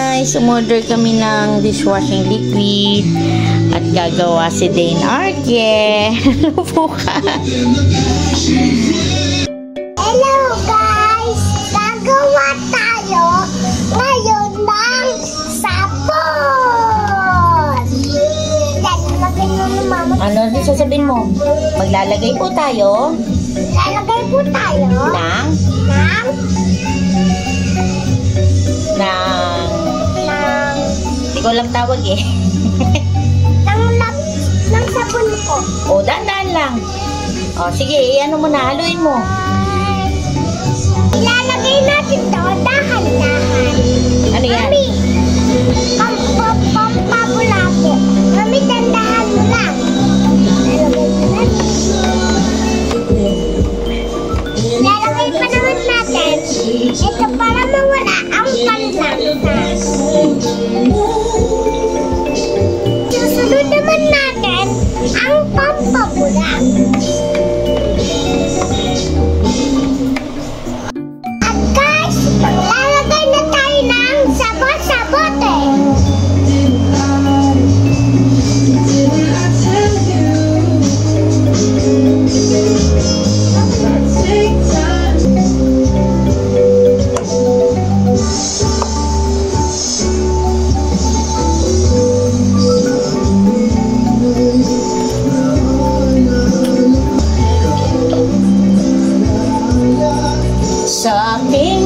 guys, umorder kami ng dishwashing liquid at gagawa si Dane Arke. Hello po ka. Hello guys, gagawa tayo ngayon ng sabon. Lalagay mo ni mama. Ano din sasabihin mo? Maglalagay po tayo. Lalagay po tayo hindi ko lang tawag eh. ng sabon ko. O, dahan-dahan lang. O, sige, ano mo na, haluin mo. Ilalagay natin to, dahan-dahan. Ano yan? Mami, pampabulabo. Mami, dandahan mo lang. Ilalagay pa naman natin. Ito para mawala ang panlasa. Susunod naman natin ang pampabulab. At guys, lalagay na tayo ng sabot-sabote. Sa aking